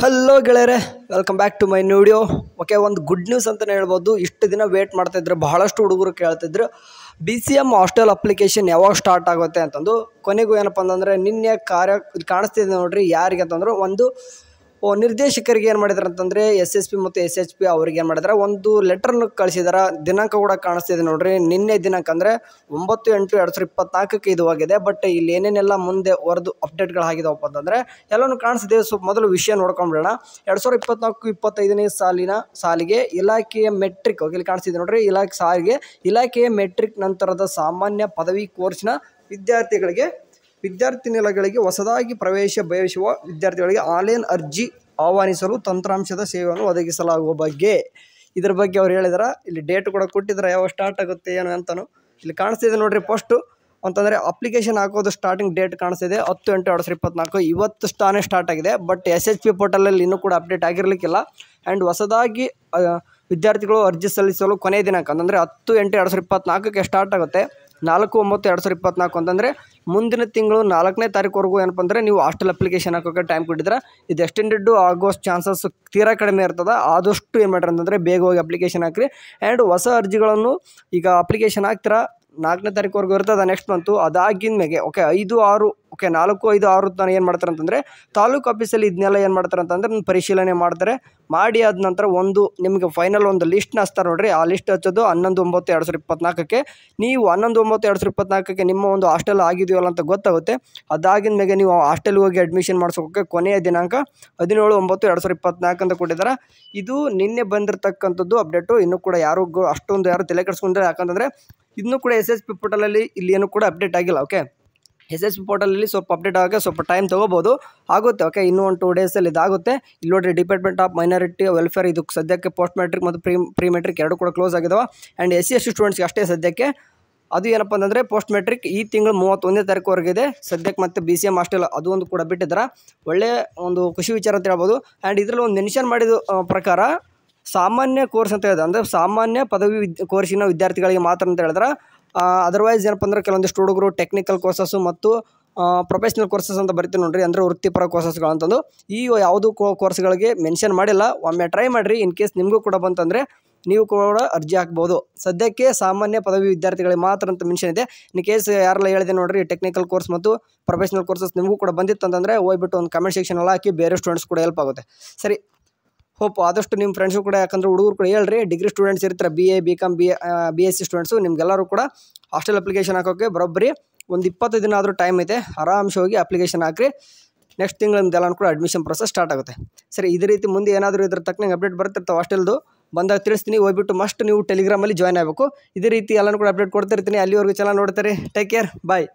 Hello ಗೆಳೆಯರೆ, welcome back to my video. Okay, ಒಂದು good news ಅಂತಲೇ ಹೇಳ್ಬೋದು. ಇಷ್ಟು ದಿನ ವೇಟ್ ಮಾಡ್ತಾಯಿದ್ರು, ಬಹಳಷ್ಟು ಹುಡುಗರು ಕೇಳ್ತಿದ್ರು BCM ಹಾಸ್ಟೆಲ್ ಅಪ್ಲಿಕೇಶನ್ ಯಾವಾಗ ಸ್ಟಾರ್ಟ್ ಆಗುತ್ತೆ ಅಂತಂದು. ಕೊನೆಗೂ ಏನಪ್ಪ ಅಂತಂದರೆ ನಿನ್ನೆ ಕಾಣಿಸ್ತಿದೆ ನೋಡ್ರಿ. ಯಾರಿಗೆ ಅಂತಂದ್ರೆ ಒಂದು ನಿರ್ದೇಶಕರಿಗೆ ಏನು ಮಾಡಿದಾರೆ ಅಂತಂದರೆ SSP ಮತ್ತು SHP ಅವ್ರಿಗೆ ಏನು ಮಾಡಿದಾರೆ, ಒಂದು ಲೆಟರ್ನ ಕಳಿಸಿದಾರೆ. ದಿನಾಂಕ ಕೂಡ ಕಾಣಿಸ್ತಿದೆ ನೋಡ್ರಿ. ನಿನ್ನೆ ದಿನಾಂಕ ಅಂದರೆ 9/8/2024 ಇದು ಆಗಿದೆ. ಬಟ್ ಇಲ್ಲಿ ಏನೇನೆಲ್ಲ ಮುಂದೆ ವರೆದು ಅಪ್ಡೇಟ್ಗಳಾಗಿದಾವಪ್ಪ ಅಂತಂದರೆ ಎಲ್ಲನೂ ಕಾಣಿಸ್ತಿದೆ. ಸೊ ಮೊದಲು ವಿಷಯ ನೋಡ್ಕೊಂಬಿಡೋಣ. 2024-25ನೇ ಸಾಲಿಗೆ ಇಲಾಖೆಯ ಮೆಟ್ರಿಕ್, ಇಲ್ಲಿ ಕಾಣಿಸ್ತಿದೆ ನೋಡ್ರಿ, ಇಲಾಖೆಯ ಮೆಟ್ರಿಕ್ ನಂತರದ ಸಾಮಾನ್ಯ ಪದವಿ ಕೋರ್ಸ್ನ ವಿದ್ಯಾರ್ಥಿನಿಲಗಳಿಗೆ ಹೊಸದಾಗಿ ಪ್ರವೇಶ ಬಯಸುವ ವಿದ್ಯಾರ್ಥಿಗಳಿಗೆ ಆನ್ಲೈನ್ ಅರ್ಜಿ ಆಹ್ವಾನಿಸಲು ತಂತ್ರಾಂಶದ ಸೇವೆಯನ್ನು ಒದಗಿಸಲಾಗುವ ಬಗ್ಗೆ, ಇದ್ರ ಬಗ್ಗೆ ಅವ್ರು ಹೇಳಿದಾರೆ. ಇಲ್ಲಿ ಡೇಟ್ ಕೂಡ ಕೊಟ್ಟಿದ್ದಾರೆ, ಯಾವಾಗ ಸ್ಟಾರ್ಟ್ ಆಗುತ್ತೆ ಏನು ಅಂತಲೂ ಇಲ್ಲಿ ಕಾಣಿಸ್ತಿದೆ ನೋಡ್ರಿ. ಫಸ್ಟು ಅಂತಂದರೆ ಅಪ್ಲಿಕೇಶನ್ ಹಾಕೋದು ಸ್ಟಾರ್ಟಿಂಗ್ ಡೇಟ್ ಕಾಣಿಸ್ತಿದೆ 10/8/2024. ಇವತ್ತು ಸ್ಟಾರ್ಟ್ ಆಗಿದೆ. ಬಟ್ SHP ಪೋರ್ಟಲಲ್ಲಿ ಇನ್ನೂ ಕೂಡ ಅಪ್ಡೇಟ್ ಆಗಿರಲಿಕ್ಕಿಲ್ಲ. ಆ್ಯಂಡ್ ಹೊಸದಾಗಿ ವಿದ್ಯಾರ್ಥಿಗಳು ಅರ್ಜಿ ಸಲ್ಲಿಸಲು ಕೊನೆಯ ದಿನಾಂಕ ಅಂತಂದರೆ 10/8/2024 ಸ್ಟಾರ್ಟ್ ಆಗುತ್ತೆ. 4/9/2024 ಅಂತಂದರೆ ಮುಂದಿನ ತಿಂಗಳು 4ನೇ ತಾರೀಕುವರೆಗೂ ಏನಪ್ಪ ಅಂದರೆ ನೀವು ಹಾಸ್ಟೆಲ್ ಅಪ್ಲಿಕೇಶನ್ ಹಾಕೋಕ್ಕೆ ಟೈಮ್ ಕೊಟ್ಟಿದ್ರೆ ಇದು ಎಕ್ಸ್ಟೆಂಡೆಡ್ಡು ಆಗೋ ಚಾನ್ಸಸ್ ತೀರಾ ಕಡಿಮೆ ಇರ್ತದೆ. ಆದಷ್ಟು ಏನು ಮಾಡ್ರಿ ಅಂತಂದರೆ ಬೇಗ ಹೋಗಿ ಅಪ್ಲಿಕೇಶನ್ ಹಾಕಿರಿ. ಆ್ಯಂಡ್ ಹೊಸ ಅರ್ಜಿಗಳನ್ನು ಈಗ ಅಪ್ಲಿಕೇಶನ್ ಹಾಕ್ತೀರಾ 4ನೇ ತಾರೀಕುವರೆಗೂ ಇರ್ತದೆ ನೆಕ್ಸ್ಟ್ ಮಂತು. ಅದಾಗಿನ ಮೇಲೆ 4/5/6 ತಾನು ಏನು ಮಾಡ್ತಾರೆ ಅಂತಂದರೆ ತಾಲೂಕು ಆಫೀಸಲ್ಲಿ ಇದನ್ನೆಲ್ಲ ಏನು ಮಾಡ್ತಾರೆ ಅಂತಂದರೆ ಪರಿಶೀಲನೆ ಮಾಡ್ತಾರೆ. ಮಾಡಿ ಆದ ನಂತರ ಒಂದು ನಿಮಗೆ ಫೈನಲ್ ಒಂದು ಲಿಸ್ಟ್ನ ಹಚ್ತಾರೆ ನೋಡ್ರಿ. ಆ ಲಿಸ್ಟ್ ಹಚ್ಚೋದು 11/9/2024. ನೀವು 11/9/2024 ನಿಮ್ಮ ಒಂದು ಹಾಸ್ಟೆಲ್ ಆಗಿದೆಯಲ್ಲ ಅಂತ ಗೊತ್ತಾಗುತ್ತೆ. ಅದಾಗಿನ ಮೇಲೆ ನೀವು ಹಾಸ್ಟೆಲ್ಗೆ ಹೋಗಿ ಅಡ್ಮಿಷನ್ ಮಾಡಿಸೋಕೆ ಕೊನೆಯ ದಿನಾಂಕ 17/9/2024 ಅಂತ ಕೊಟ್ಟಿದ್ದಾರೆ. ಇದು ನಿನ್ನೆ ಬಂದಿರತಕ್ಕಂಥದ್ದು ಅಪ್ಡೇಟು. ಇನ್ನೂ ಕೂಡ ಯಾರು ತಲೆ ಕೆಡಿಸ್ಕೊಂಡ್ರೆ, ಯಾಕಂತಂದರೆ ಇನ್ನೂ ಕೂಡ SSP ಪೋರ್ಟಲಲ್ಲಿ ಇಲ್ಲಿ ಏನೂ ಕೂಡ ಅಪ್ಡೇಟ್ ಆಗಿಲ್ಲ. ಓಕೆ, SSP ಪೋರ್ಟಲಲ್ಲಿ ಸ್ವಲ್ಪ ಅಪ್ಡೇಟ್ ಆಗೋಕ್ಕೆ ಸ್ವಲ್ಪ ಟೈಮ್ ತೊಗೋಬೋದು, ಆಗುತ್ತೆ. ಓಕೆ, ಇನ್ನೂ ಒಂದು 2 ಡೇಸಲ್ಲಿ ಇದಾಗುತ್ತೆ. ಇಲ್ಲಿ ನೋಡಿರಿ, ಡಿಪಾರ್ಟ್ಮೆಂಟ್ ಆಫ್ ಮೈನಾರಿಟಿ ವೆಲ್ಫೇರ್ ಇದು ಸದ್ಯಕ್ಕೆ ಪೋಸ್ಟ್ ಮೆಟ್ರಿಕ್ ಮತ್ತು ಪ್ರೀ ಮೆಟ್ರಿಕ್ ಎರಡು ಕೂಡ ಕ್ಲೋಸ್ ಆಗಿದಾವೆ. ಆ್ಯಂಡ್ SC ಸ್ಟೂಡೆಂಟ್ಸ್ಗೆ ಅಷ್ಟೇ ಸದ್ಯಕ್ಕೆ. ಅದು ಏನಪ್ಪ ಅಂತಂದರೆ ಪೋಸ್ಟ್ ಮೆಟ್ರಿಕ್ ಈ ತಿಂಗಳು 31ನೇ ತಾರೀಕುವರೆಗಿದೆ ಸದ್ಯಕ್ಕೆ. ಮತ್ತು BCM ಹಾಸ್ಟೆಲ್ ಅದು ಒಂದು ಕೂಡ ಬಿಟ್ಟಿದ್ದಾರೆ. ಒಳ್ಳೆಯ ಒಂದು ಖುಷಿ ವಿಚಾರ ಅಂತ ಹೇಳ್ಬೋದು. ಆ್ಯಂಡ್ ಇದರಲ್ಲಿ ಒಂದು ಮೆನ್ಷನ್ ಮಾಡಿದ ಪ್ರಕಾರ ಸಾಮಾನ್ಯ ಕೋರ್ಸ್ ಅಂತ ಹೇಳಿದ್ರೆ, ಅಂದರೆ ಸಾಮಾನ್ಯ ಪದವಿ ಕೋರ್ಸಿನ ವಿದ್ಯಾರ್ಥಿಗಳಿಗೆ ಮಾತ್ರ ಅಂತ ಹೇಳಿದ್ರೆ. ಅದರ್ವೈಸ್ ಏನಪ್ಪ ಅಂದರೆ ಕೆಲವೊಂದಿಷ್ಟು ಹುಡುಗರು ಟೆಕ್ನಿಕಲ್ ಕೋರ್ಸಸ್ಸು ಮತ್ತು ಪ್ರೊಫೆಷ್ನಲ್ ಕೋರ್ಸಸ್ ಅಂತ ಬರ್ತೀವಿ ನೋಡ್ರಿ, ಅಂದರೆ ವೃತ್ತಿಪರ ಕೋರ್ಸಸ್ಗಳಂತಂದು ಈ ಯಾವುದು ಕೋರ್ಸ್ಗಳಿಗೆ ಮೆನ್ಷನ್ ಮಾಡಿಲ್ಲ. ಒಮ್ಮೆ ಟ್ರೈ ಮಾಡಿರಿ. ಇನ್ ಕೇಸ್ ನಿಮಗೂ ಕೂಡ ಬಂತಂದರೆ ನೀವು ಕೂಡ ಅರ್ಜಿ ಹಾಕ್ಬೋದು. ಸದ್ಯಕ್ಕೆ ಸಾಮಾನ್ಯ ಪದವಿ ವಿದ್ಯಾರ್ಥಿಗಳಿಗೆ ಮಾತ್ರ ಅಂತ ಮೆನ್ಷನ್ ಇದೆ. ಇನ್ ಕೇಸ್ ಯಾರೆಲ್ಲ ಹೇಳಿದೆ ನೋಡ್ರಿ, ಟೆಕ್ನಿಕಲ್ ಕೋರ್ಸ್ ಮತ್ತು ಪ್ರೊಫೆಷ್ನಲ್ ಕೋರ್ಸಸ್ ನಿಮಗೂ ಕೂಡ ಬಂದಿತ್ತು ಅಂತಂದರೆ ಹೋಗ್ಬಿಟ್ಟು ಒಂದು ಕಮೆಂಟ್ ಸೆಕ್ಷನಲ್ಲಿ ಹಾಕಿ, ಬೇರೆ ಸ್ಟೂಡೆಂಟ್ಸ್ ಕೂಡ ಹೆಲ್ಪ್ ಆಗುತ್ತೆ. ಸರಿ, ಹೋಪ್ ಆದಷ್ಟು ನಿಮ್ಮ ಫ್ರೆಂಡ್ಸು ಕೂಡ, ಯಾಕಂದರೆ ಹುಡುಗರು ಕೂಡ ಹೇಳ್ರಿ, ಡಿಗ್ರಿ ಸ್ಟೂಡೆಂಟ್ಸ್ ಇರ್ತಾರೆ, BA BCom BSc ಸ್ಟೂಡೆಂಟ್ಸು, ನಿಮಗೆಲ್ಲರೂ ಕೂಡ ಹಾಸ್ಟೆಲ್ ಅಪ್ಲಿಕೇಶನ್ ಹಾಕೋಕ್ಕೆ ಬರೋಬ್ಬರಿ ಒಂದು 20 ದಿನ ಆದರೂ ಟೈಮ್ ಐತೆ. ಆರಾಮ್ಸೆ ಅಪ್ಲಿಕೇಶನ್ ಹಾಕಿರಿ. ನೆಕ್ಸ್ಟ್ ತಿಂಗಳು ನಿಮ್ದೆಲ್ಲನೂ ಕೂಡ ಅಡ್ಮಿಷನ್ ಪ್ರೊಸೆಸ್ ಸ್ಟಾರ್ಟ್ ಆಗುತ್ತೆ. ಸರಿ, ಇದೇ ರೀತಿ ಮುಂದೆ ಏನಾದರೂ ಇದ್ರ ತಕ್ಕನಂಗೆ ಅಪ್ಡೇಟ್ ಬರ್ತಿರ್ತಾವೆ ಹಾಸ್ಟೆಲ್ದು, ಬಂದಾಗ ತಿಳಿಸ್ತೀನಿ. ಹೋಗ್ಬಿಟ್ಟು ಮಸ್ಟ್ ನೀವು ಟೆಲಿಗ್ರಾಮಲ್ಲಿ ಜಾಯ್ನ್ ಆಗಬೇಕು. ಇದೇ ರೀತಿ ಎಲ್ಲನೂ ಕೂಡ ಅಪ್ಡೇಟ್ ಕೊಡ್ತಿರ್ತೀನಿ. ಅಲ್ಲಿವರೆಗೂ ಚೆನ್ನಾಗಿ ನೋಡ್ತಾರೆ. ಟೇಕ್ ಕೇರ್, ಬಾಯ್.